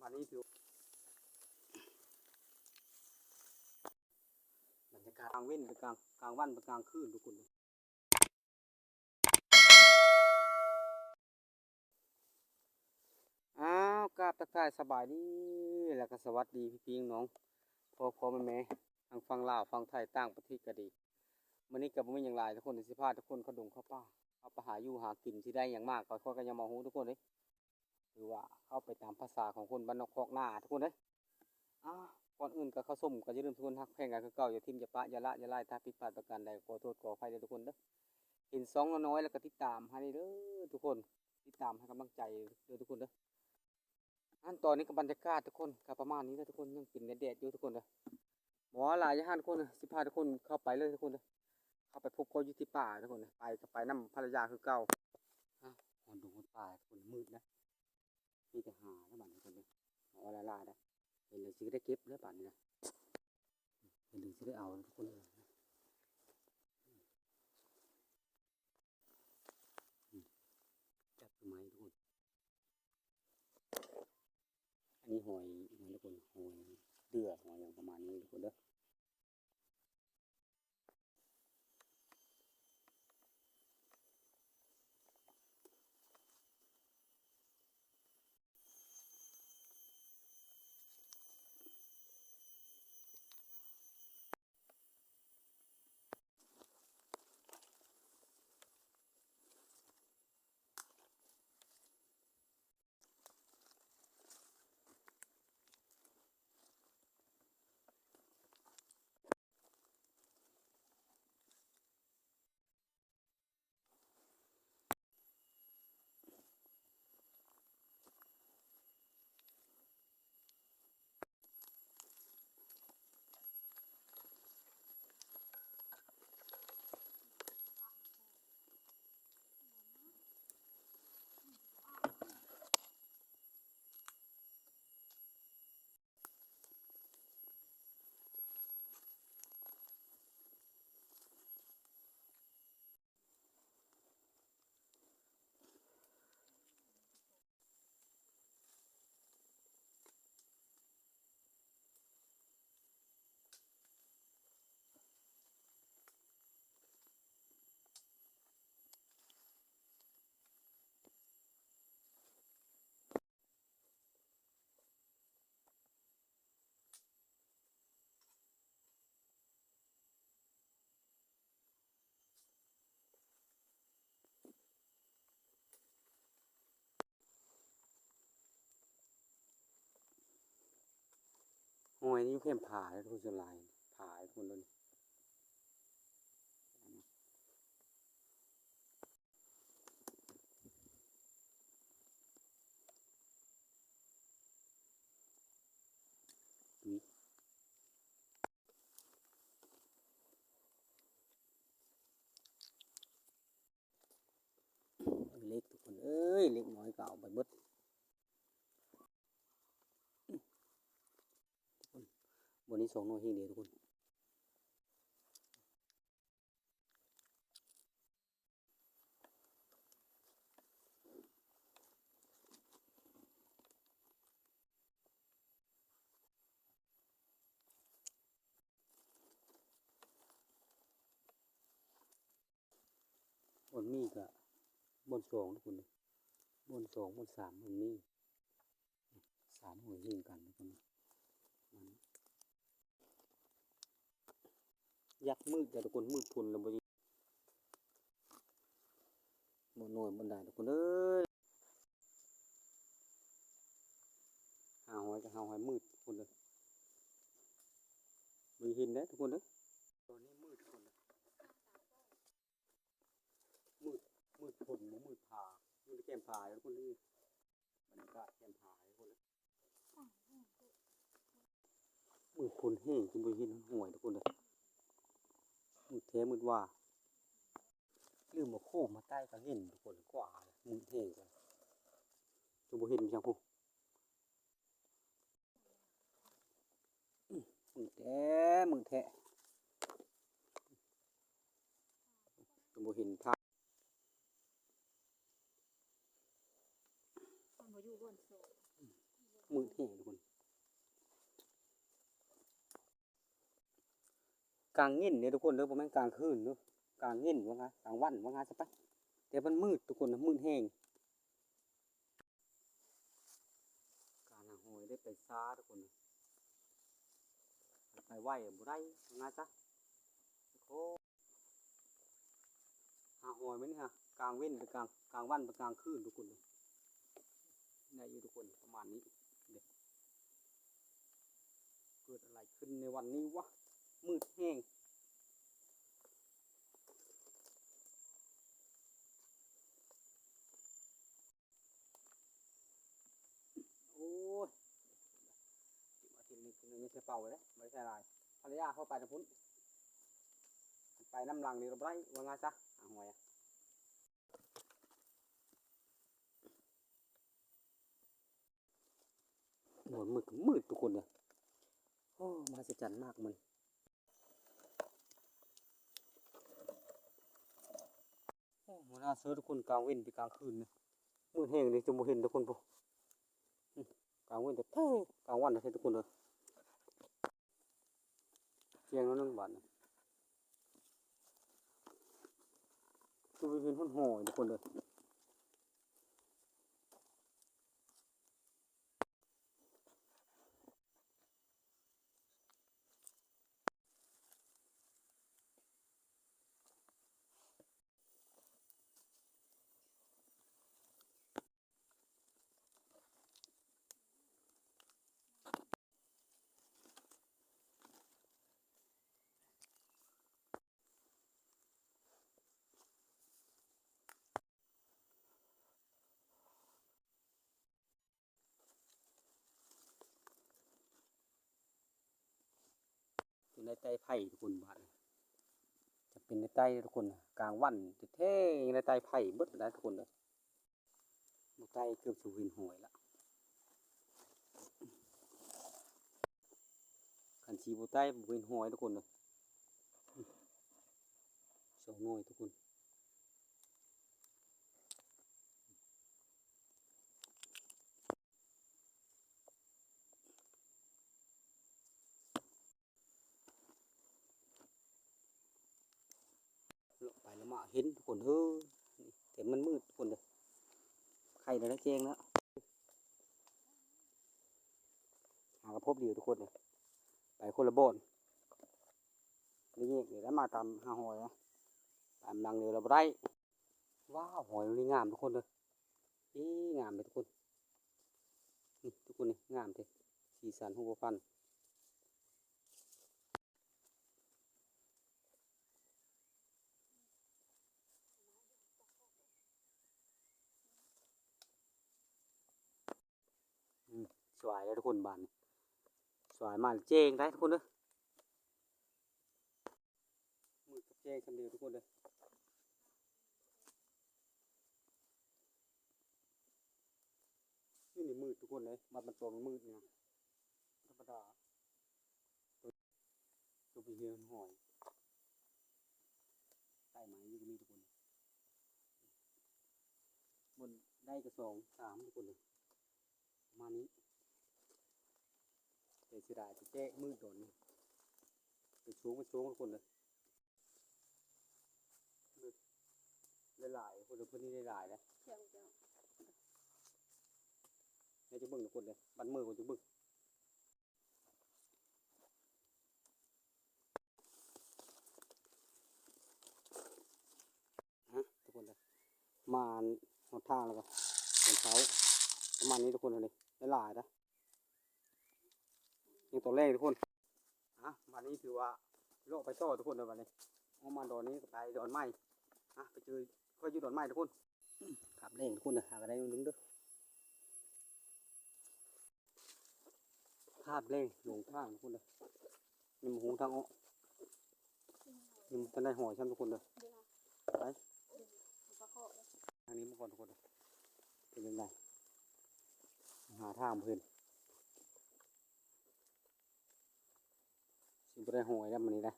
มานี้ถือบรรยากาศกลางเว้นไปกลางวันไปกลางคืนทุกคนกราบทักทายสบายดีแล้วก็สวัสดีพี่น้องพ่อแม่ทางฝั่งลาวฝั่งไทยต่างประเทศก็ดีวันนี้ก็บ่มีหยังหลายทุกคนสิพาทุกคนเข้าดงเข้าป่าเข้าไปหาอยู่หากินที่ได้อย่างมากก็ค่อยก็ยังมองฮู้ทุกคนเด้หรือว่าเข้าไปตามภาษาของคนบ้านนอกคอกหน้าทุกคนเด้ก่อนอื่นก็เข้าส้มก็อย่าลืมทุกคนฮักแพงกันคือเก่าอย่าทิ่มอย่าปะอย่าละอย่าไล่ถ้าผิดพลาดประการใดขอโทษขออภัยเด้อทุกคนเด้อเห็น2น้อยแล้วก็ติดตามให้เด้อทุกคนติดตามให้กำลังใจเด้อทุกคนเด้อตอนนี้ก็บรรยากาศทุกคนก็ประมาณนี้นะทุกคนยังเป็นแดดอยู่ทุกคนเด้อหมอหลายย่านทุกคนสิพาทุกคนเข้าไปเลยทุกคนเด้อเข้าไปพบเขาอยู่ที่ป่าทุกคนไปก็ไปนำภรรยาคือเก่าคนดูคนป่าคนมืดนะมีแต่หาแล้วบัดนี้คนเด้อหมอหลายๆนะเห็นเลยสิได้เก็บแล้วบัดนี้นะเห็นเลยสิได้เอาทุกคนจับไม้ทุกคนอันนี้หอยทุกคนหอยเดือหอยอย่างประมาณนี้ทุกคนเด้อหอยนี่อยู่เข้มผาทุกคนส่วนหลายผาทุกคนเลยเล็กทุกคนเอ้ยเล็กน้อยก็เอาไปเบิดบนนี้2 น้อยเฮงเดียวทุกคนบนมีก็บน2ทุกคนบน2บน3มันมี3หอยเฮงกันทุกคนยักษ์มืดแต่ทุกคนมืดทนแล้วบ่น้อยบ่ได้ทุกคนเอ้ยหาหอยก็หาหอยมืดทุกคนเลยมีเห็นได้ทุกคนเด้อตอนนี้มืดทุกคนเลยมืดทนมืดผามืดแก้มผาทุกคนนี่บรรยากาศแก้มผาทุกคนเลยมืดทนแห้งจนบ่เห็นหอยทุกคนเลยมืดแท้มืดว่าลืมมาโค้งมาใต้ก็เห็นทุกคนกว่ามืดแห้งกันจนบ่เห็นจังพูมืดแท้มืดแท้จนบ่เห็นทาง มืดแห้งทุกคนกลางเงินเนี่ยทุกคนเด้อบ่แม่นกลางคืนเด้อกลางเงินว่าไงกลางวันว่าไงซะไปแต่มันมืดทุกคนนะมืดแห้งการหาหอยได้ไปซ่าทุกคนไปไหวบ่ได้ว่าไงซะโอ้หาหอยมั้ยนี่ฮะกลางเว้นไปกลางวันไปกลางคืนทุกคนเลยได้อยู่ทุกคนประมาณนี้เด็กเกิดอะไรขึ้นในวันนี้วะมืดแห้งโอ้ยมาทีนี้ไม่ใช่เป่าเลยไม่ใช่ลายภรรยาเข้าไปนะพุ่นไปน้ำลังนี่เราไ่ว่าไงซะหาหอยหมดมืดทุกคนเลยโอ้มาสจันมากมันหัวหน้าเสือทุกคนกลางเว้นไปกลางคืนเนี่ยมืดแห้งเลยจะมเห็นทุกคนปุ๊กลางเว้นแต่กลางวันนะทุกคนเลยเชียงนั่นบ้านคือเป็นห้องห่อทุกคนเลยอยู่ในใต้ไผ่ทุกคนบ้านจะเป็นในใต้ทุกคนกลางวันจะเท่ในใต้ไผ่เบิดได้ทุกคนเลยในใต้เกือบสู่หินหอยละขันชีบุใต้บุหินหอยทุกคนเลยสองน้อยทุกคนลงไปแล้วมาเห็นทุกคนแต่มันมืดทุกคนเลยใครเลยนะเจงแล้วหากระพบเดียวทุกคนเลยไปคนละโบนนี่เดี๋ยวมาตามหาหอยนะตามดังเดียวเราได้ว้าวหอยนี่งามทุกคนเลยงามเลยทุกคนนี่ทุกคนนี่งามเลยสีสันของบัวพันธุ์สวยเลยทุกคนบานสวยมากเจงได้ทุกคนเลยมือกับเจงคำเดียวทุกคนเลยนี่มืดทุกคนเลยมันตัวมันมืดนะธรรมดาตัวไปเฮียนหอยใต้ไม้ยี่ก็มีทุกคนบนได้กระสองสามทุกคนเลยมานี้เดี๋ยวสิได้จะแจ้มืดโดนไปชูงทุกคนเลยหลายคนเพื่อนนี่หลายนะเนี่ยจะเบิ่งทุกคนเลยบันมือคนจะเบิ่งทุกคนเลยมาหดทางแล้วก็เป็นเช้าประมาณนี้ทุกคนเลยหลายนะยังตัวแรกทุกคนวันนี้ถือว่าโลกไปต่อทุกคนเลยวันนี้เอามาดอนนี้ไปดอนไม้ไปเจอค่อยยืดดอนไม้ทุกคนขับเร่งทุกคนเลยหาอะไรนึงด้วยภาพเร่งลงทางทุกคนเลยนี่มันหูทางอ้อนี่มันจะได้หอยช่างทุกคนเลยไปทางนี้มาก่อนทุกคนเป็นยังไงหาทางเพื่อนสิบได้หอยแล้วมันนี่ได้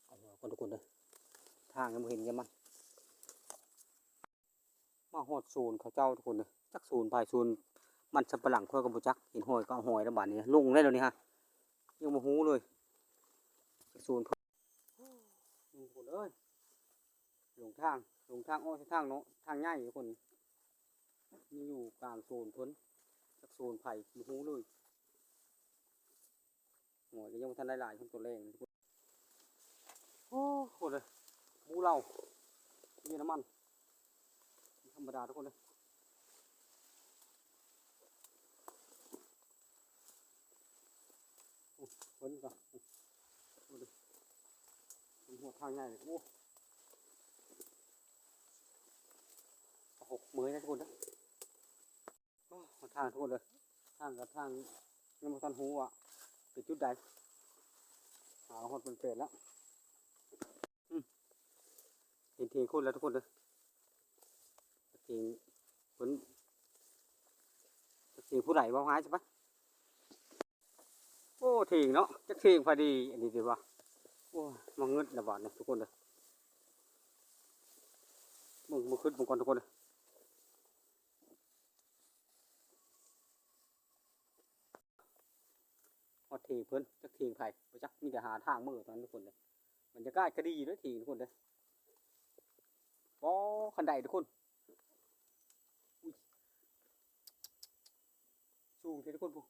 เอาคนทุกคนเลยทางยังไม่เห็นกันมัน มาฮอดศูนย์เขาเจ้าทุกคนเลยจักศูนย์ภายศูนย์มันสับปะหลังค่อยก็บ่จักเห็นหอยก็เอาหอยแล้วบาดนี้ลงได้แล้วนี่ฮะยังบ่ฮู้เลยจักศูนย์ทุกคนเอ้ยหลงทางอ้อทางเนาะทางใหญ่ทุกคนมีอยู่กลางโซนเพิ่นจักโซนไผ่บ่ฮู้เลยหอยก็ยังบ่ทันได้หลายคนตัวแรงทุกคนโอ้โหเลยหมูเรามีน้ำมันธรรมดาทุกคนเลยเพิ่นก็หัวทางใหญ่เลยโอ้หกเมยนะทุกคนนะหัวทางทุกคนเลยทางกับทางยังไม่ทันหูอ่ะเป็นจุดใดหาหดเป็นเปรตแล้วเห็นเทียงคนแล้วทุกคนเลยเทียงเพิ่นเทียงผู้ใดว่าหายใช่ปะโอ้เทียงเนาะจะเทียงพอดีอันนี้ดีวะโอ้มาเงินระบาดเนี่ยทุกคนเลยมึงขึ้นมึงก่อนทุกคนเลยพอเทียงเพิ่นจะเทียงไผ่ไปจักมีแต่หาทางมือตอนทุกคนเลยมันจะกล้าคดีด้วยเทียงทุกคนเลยป้อขันใดทุกคนสูงเท่ทุกคนพวก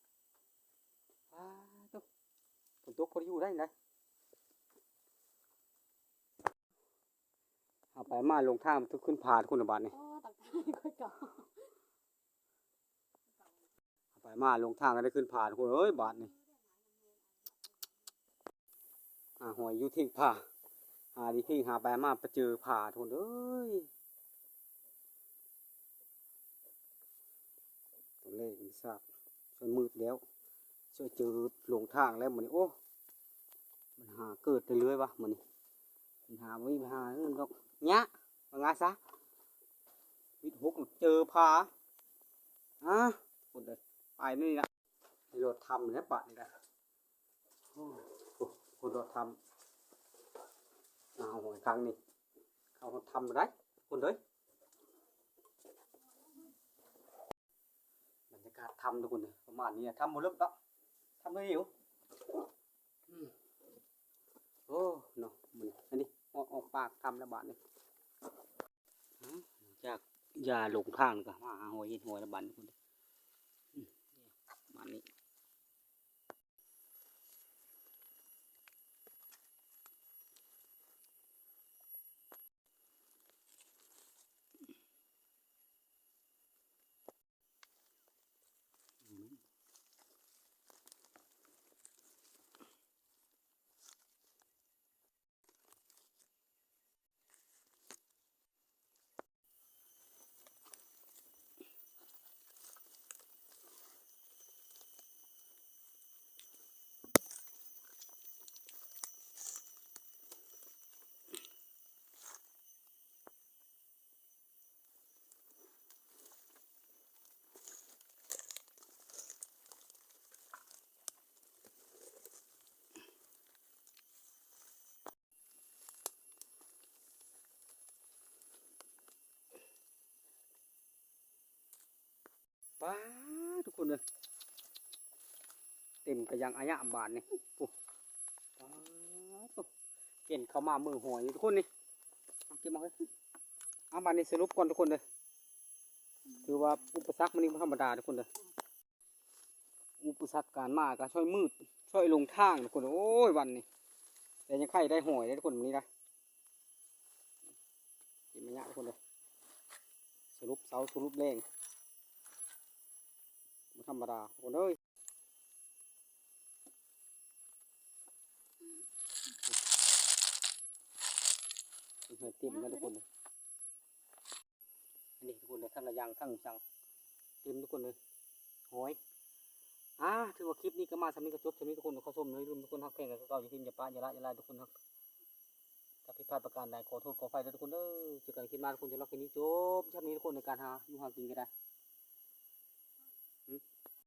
ตุ๊กฝนตกพออยู่ได้ไหมเอาไปมาลงทางทุกขึ้นผาคุณบาทนี่เอาไปมาลงทางก็ได้ขึ้นผาคุณเอ้ยบาทนี่หอยอยู่ทิ้งผาหาดีทิ้งหาไปมาไปเจอผาทุนเอ้ยตัวเลขมันทราบจนมืดแล้วช่วยเจอหลงทางแล้วมันโอ้มันหาเกิดเรื่อยๆวะมันหาไม่หาเรื่องดอกเนี้ยว่าไงซะวิทย์หกเจอผาคนเลยไปนี่นะรถทำเนี่ยปะนี่นะคนรถทำเอาหอยครั้งนี้เขาทำได้คนเลยบรรยากาศทำทุกคนเลยประมาณนี้ทำหมดแล้วก็ทำไม่หิวโอ้เนาะมันอันนี้ออกปากทำระบาดนี่จากยาหลงทางก็มาหอยหินหอยระบาดคนมันนี้ป้าทุกคนเลยเต็มกระยังอายะบาทนี่ปุ๊บป้าตุ๊เก่นเข้ามามือหอยทุกคนนี่เก็บมาเลยเอาบาทนี้สรุปก่อนทุกคนเลยคือว่าอุปสรรคมันนี่ธรรมดาทุกคนเลยอุปสรรคการมาก็ช่วยมืดช่วยลงทางทุกคนโอ้ยวันนี้แต่ยังไข่ได้หอยได้ทุกคนนี้นะเก็บมายะทุกคนเลยสรุปเสาสรุปแรงธรรมดาทุกคนเอ้ยเต็มแล้วทุกคนเลยอันนี้ทุกคนเลยทั้งระยังทั้งจังเต็มทุกคนเลยหอยถือว่าคลิปนี้ก็มาสำนึกกระจบสำนึกทุกคนเขาชมเลยรุ่นทุกคนฮักแข่งกันก็อย่าทิ้งอย่าป้าอย่าละอย่าลายทุกคนฮักถ้าผิดพลาดประการใดขอโทษขอไฟทุกคนเด้อเจอกันคลิปหน้าทุกคนจะรักคลิปนี้จบชาตินี้ทุกคนในการหาอยู่หากินกันได้